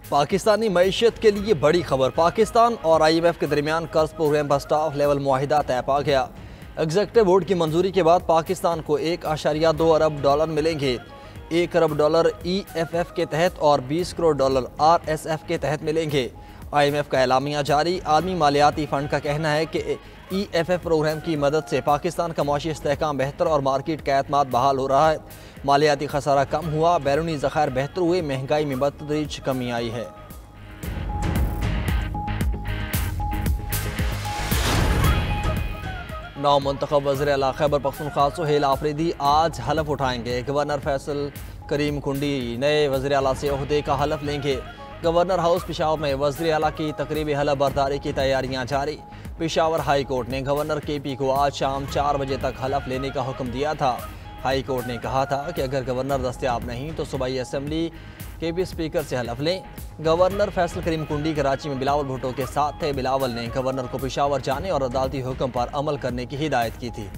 पाकिस्तानी मईशत के लिए बड़ी खबर। पाकिस्तान और IMF के दरमियान कर्ज प्रोग्राम पर स्टाफ लेवल मुआहिदा तय पा गया। एग्जीक्यूटिव बोर्ड की मंजूरी के बाद पाकिस्तान को $1.2 अरब मिलेंगे। $1 अरब EFF के तहत और $20 करोड़ RSF के तहत मिलेंगे। IMF का एलामिया जारी। आलमी मालियाती फ़ंड का कहना है कि EFF प्रोग्राम की मदद से पाकिस्तान का माशी इस्तेहकाम बेहतर और मार्केट का एतमाद बहाल हो रहा है। मालियाती खसारा कम हुआ, बैरूनी ज़खायर बेहतर हुए, महंगाई में बतदरीज कमी आई है। नौ मुंतखब वज़ीर आला खैबर पख्तूनख्वा सुहेल आफरीदी आज हलफ उठाएंगे। गवर्नर फैसल करीम कुंडी नए वज़ीर आला से ओहदे का हलफ लेंगे। गवर्नर हाउस पेशावर में वज़ीर आला की तकरीबी हलफ बर्दारी की तैयारियां जारी। पेशावर हाई कोर्ट ने गवर्नर KP को आज शाम 4 बजे तक हलफ लेने का हुक्म दिया था। हाई कोर्ट ने कहा था कि अगर गवर्नर दस्तयाब नहीं तो सूबाई असम्बली KP स्पीकर से हलफ लें। गवर्नर फैसल करीम कुंडी कराची में बिलावल भुट्टो के साथ थे। बिलावल ने गवर्नर को पेशावर जाने और अदालती हुक्म पर अमल करने की हिदायत की थी।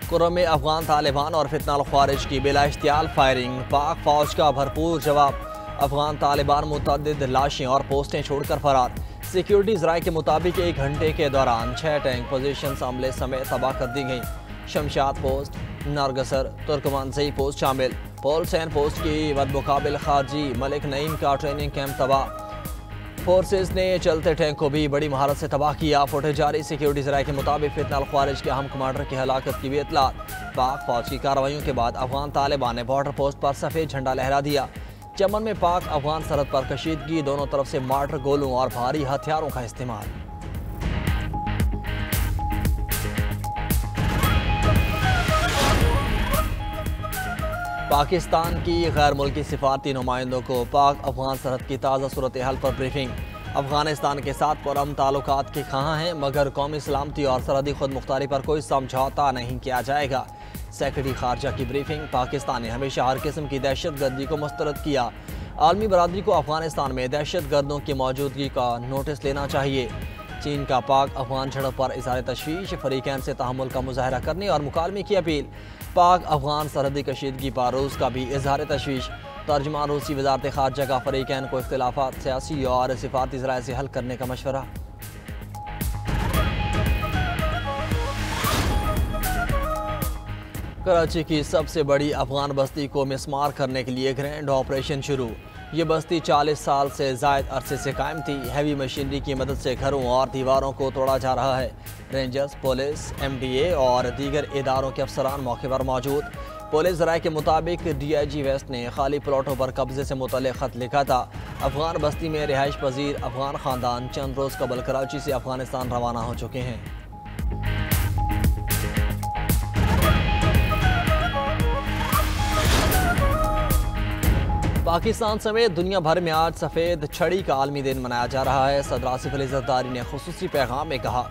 कुर्रम में अफगान तालिबान और फितनाल ख्वारिज की बिला इख्तियार फायरिंग। पाक फौज का भरपूर जवाब। अफगान तालिबान मुतअद्दिद लाशें और पोस्टें छोड़कर फरार। सिक्योरिटी ज़राए के मुताबिक 1 घंटे के दौरान 6 टैंक पोजीशन हमले समेत तबाह कर दी गई। शमशाद पोस्ट, नरगसर, तुर्कमानजई पोस्ट शामिल। पोलसैन पोस्ट की बदमुकाबिल खारजी मलिक नईम का ट्रेनिंग कैंप तबाह। फोर्सेस ने चलते टैंक को भी बड़ी महारत से तबाह किया। फुटेज जारी। सिक्योरिटी ज़राए के मुताबिक फितनाल ख्वारिज के अहम कमांडर की हलाकत की भी इतला। पाक फौज की कार्रवाइयों के बाद अफगान तालिबान ने बॉर्डर पोस्ट पर सफ़ेद झंडा लहरा दिया। चमन में पाक अफगान सरहद पर कशीदगी, दोनों तरफ से मार्टर गोलों और भारी हथियारों का इस्तेमाल। पाकिस्तान की गैर मुल्की सिफारती नुमाइंदों को पाक अफगान सरहद की ताज़ा सूरत हाल पर ब्रीफिंग। अफगानिस्तान के साथ पुरअमन ताल्लुकात के ख़्वाह हैं मगर कौमी सलामती और सरहदी खुद मुख्तारी पर कोई समझौता नहीं किया जाएगा। सेक्रेटरी खारजा की ब्रीफिंग। पाकिस्तान ने हमेशा हर किस्म की दहशत गर्दी को मुस्तरद किया। आलमी बरादरी को अफगानिस्तान में दहशत गर्दों की मौजूदगी का नोटिस लेना चाहिए। चीन का पाक अफगान झड़प पर इज़हार तशवीश। फरीकैन से तहम्मुल का मुजाहरा करने और मुकालमे की अपील। पाक अफगान सरहदी कशीदगी पर रूस का भी इज़हार तशवीश। तर्जुमान रूसी वज़ारत खारजा का फरीकैन को इख्तिलाफात सियासी और सिफाती ज़राए से हल करने का मशवरा। कराची की सबसे बड़ी अफगान बस्ती को मिसमार करने के लिए ग्रैंड ऑपरेशन शुरू। ये बस्ती 40 साल से ज़ायद अरसे से कायम थी। हैवी मशीनरी की मदद से घरों और दीवारों को तोड़ा जा रहा है। रेंजर्स, पुलिस, MDA और दीगर इदारों के अफसरान मौके पर मौजूद। पुलिस ज़राए के मुताबिक DIG वेस्ट ने खाली प्लॉटों पर कब्जे से मुतल्लिक़ खत लिखा था। अफगान बस्ती में रिहाइश पजीर अफगान ख़ानदान चंद रोज़ कबल कराची से अफगानिस्तान रवाना हो चुके हैं। पाकिस्तान समेत दुनिया भर में आज सफ़ेद छड़ी का आलमी दिन मनाया जा रहा है। सदर आसिफ अली ज़रदारी ने खुसूसी पैगाम में कहा,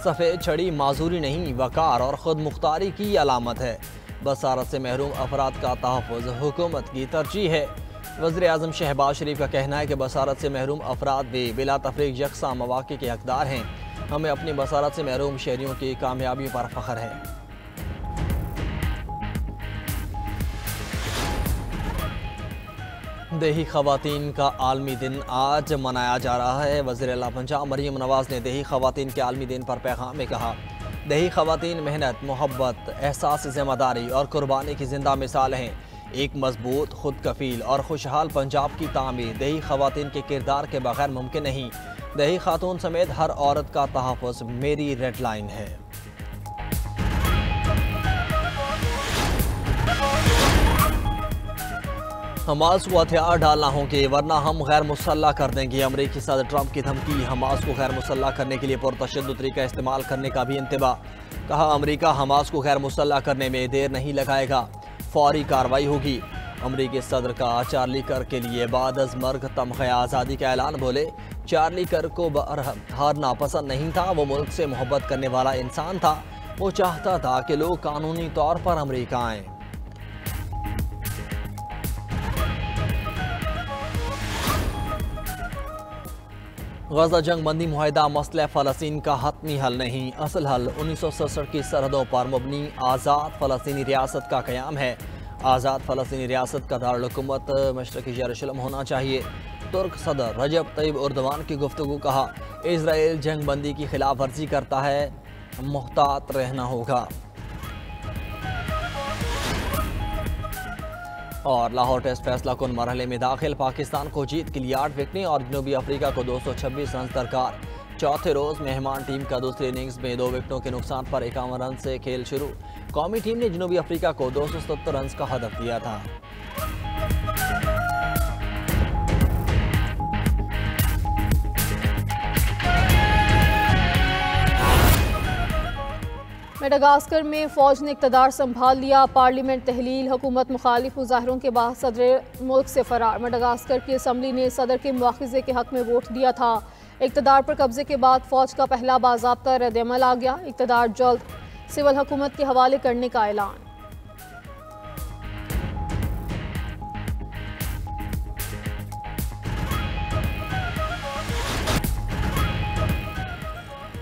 सफ़ेद छड़ी माजूरी नहीं वक़ार और ख़ुद मुख्तारी की अलामत है। बसारत से महरूम अफराद का तहफ़्फ़ुज़ हुकूमत की तरजीह है। वज़ीर आज़म शहबाज शरीफ का कहना है कि बसारत से महरूम अफराद भी बिला तफरीक यकसा मौक़े के हकदार हैं। हमें अपनी बसारत से महरूम शहरियों की कामयाबियों पर फ़ख्र है। देही ख़वातीन का आलमी दिन आज मनाया जा रहा है। वज़ीर आला पंजाब मरीम नवाज़ ने देही ख़वातीन के आलमी दिन पर पैगाम में कहा, देही ख़वातीन मेहनत, मोहब्बत, एहसास ज़िम्मेदारी और कुर्बानी की ज़िंदा मिसाल हैं। एक मजबूत, खुद कफ़ील और खुशहाल पंजाब की तामीर देही ख़वातीन के किरदार के बगैर मुमकिन नहीं। देही खातून समेत हर औरत का तहफ़्फ़ुज़ मेरी रेड लाइन है। हमास को हथियार डालना होंगे वरना हम गैर मुसल्लह कर देंगे। अमरीकी सदर ट्रंप की धमकी। हमास को गैर मुसल्लह करने के लिए पुरतशद्दुद तरीका इस्तेमाल करने का भी इंतबा। कहा, अमरीका हमास को गैर मुसल्लह करने में देर नहीं लगाएगा, फौरी कार्रवाई होगी। अमरीकी सदर का चार्ली कर्क के लिए बाद अज मर्ग तमग़े आज़ादी का ऐलान। बोले, चार्ली कर्क को हारना पसंद नहीं था। वो मुल्क से मोहब्बत करने वाला इंसान था। वो चाहता था कि लोग कानूनी तौर पर अमरीका आएँ। गजा जंग बंदी मुआहिदा मसला फ़लस्तीन का हतमी हल नहीं, असल हल 1967 की सरहदों पर मबनी आज़ाद फ़लस्तीनी रियासत का क़याम है। आज़ाद फ़लस्तीनी रियासत का दारुल-हुकूमत मशरक़ी यरूशलेम होना चाहिए। तुर्क सदर रजब तैयब एर्दोगान की गुफ्तगू, कहा इजराइल जंग बंदी की खिलाफ वर्जी करता है, मुहतात रहना होगा। और लाहौर टेस्ट फैसला कुन मरहले में दाखिल, पाकिस्तान को जीत के लिए 8 विकेटें और जनूबी अफ्रीका को 226 रन दरकार। चौथे रोज मेहमान टीम का दूसरी इनिंग्स में 2 विकेटों के नुकसान पर 51 रन से खेल शुरू। कौमी टीम ने जनूबी अफ्रीका को 270 रन का हदफ दिया था। मेडागास्कर में फौज ने इक़्तिदार संभाल लिया, पार्लियामेंट तहलील, हुकूमत मुखालिफ मुजाहरों के बाद सदर मुल्क से फरार। मेडागास्कर की असम्बली ने सदर के मुआखज़े के हक में वोट दिया था। इक़्तिदार पर कब्जे के बाद फौज का पहला बाज़ाब्ता रद्द-ए-अमल आ गया। इक़्तिदार जल्द सिविल हुकूमत के हवाले करने का ऐलान।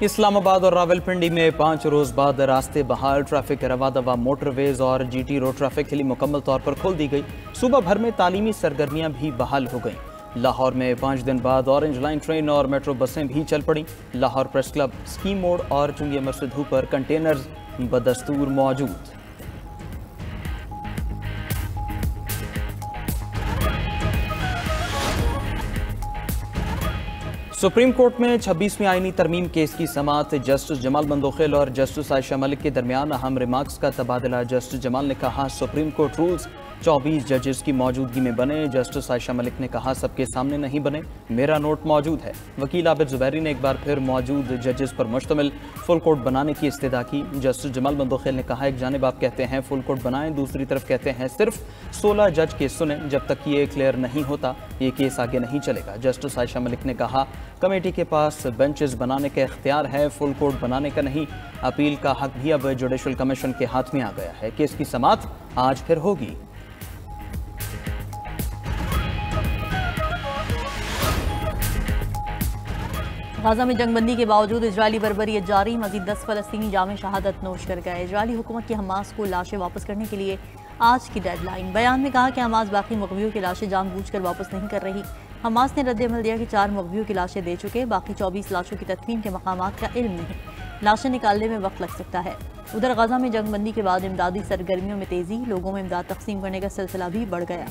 इस्लामाबाद और रावलपिंडी में 5 रोज़ बाद रास्ते बहाल, ट्रैफिक रवा दवा, मोटरवेज और GT रोड ट्रैफिक के लिए मुकम्मल तौर पर खोल दी गई। सूबा भर में तालीमी सरगर्मियां भी बहाल हो गईं। लाहौर में 5 दिन बाद ऑरेंज लाइन ट्रेन और मेट्रो बसें भी चल पड़ी। लाहौर प्रेस क्लब, स्कीम मोड़ और चुंगी अमर सिद्धू पर कंटेनर्स बदस्तूर मौजूद। सुप्रीम कोर्ट में 26वीं आईनी तरमीम केस की समाअत, जस्टिस जमाल मंदोखिल और जस्टिस आयशा मलिक के दरमियान अहम रिमार्क्स का तबादला। जस्टिस जमाल ने कहा सुप्रीम कोर्ट रूल्स 24 जजेस की मौजूदगी में बने। जस्टिस आयशा मलिक ने कहा सबके सामने नहीं बने, मेरा नोट मौजूद है। वकील आबिद जुबैरी ने एक बार फिर मौजूद जजेस पर मुश्तमिल फुल कोर्ट बनाने की इस्तदा की। जस्टिस जमाल मंदोखिल ने कहा एक जानिब आप कहते हैं फुल कोर्ट बनाएं, दूसरी तरफ कहते हैं सिर्फ 16 जज केस सुने। जब तक ये क्लियर नहीं होता ये केस आगे नहीं चलेगा। जस्टिस आयशा मलिक ने कहा कमेटी के पास बेंचेस बनाने का इख्तियार है, फुल कोर्ट बनाने का नहीं। अपील का हक भी अब जुडिशल कमीशन के हाथ में आ गया है। केस की समाअत आज फिर होगी। गाजा में जंगबंदी के बावजूद इजरायली बर्बरियत जारी, मजीद 10 फलस्तीनी जामे शहादत नोश कर गए। इजरायली हुकूमत की हमास को लाशें वापस करने के लिए आज की डेडलाइन। बयान में कहा कि हमास बाकी मुग़वियों की लाशें जानबूझकर वापस नहीं कर रही। हमास ने रद्द-ए-अमल दिया कि 4 मुग़वियों की लाशें दे चुके, बाकी 24 लाशों की तदफीन के मकामात का इल्म नहीं। लाशें निकालने में वक्त लग सकता है। उधर गाजा में जंगबंदी के बाद इमदादी सरगर्मियों में तेज़ी, लोगों में इमदाद तकसीम करने का सिलसिला भी बढ़ गया।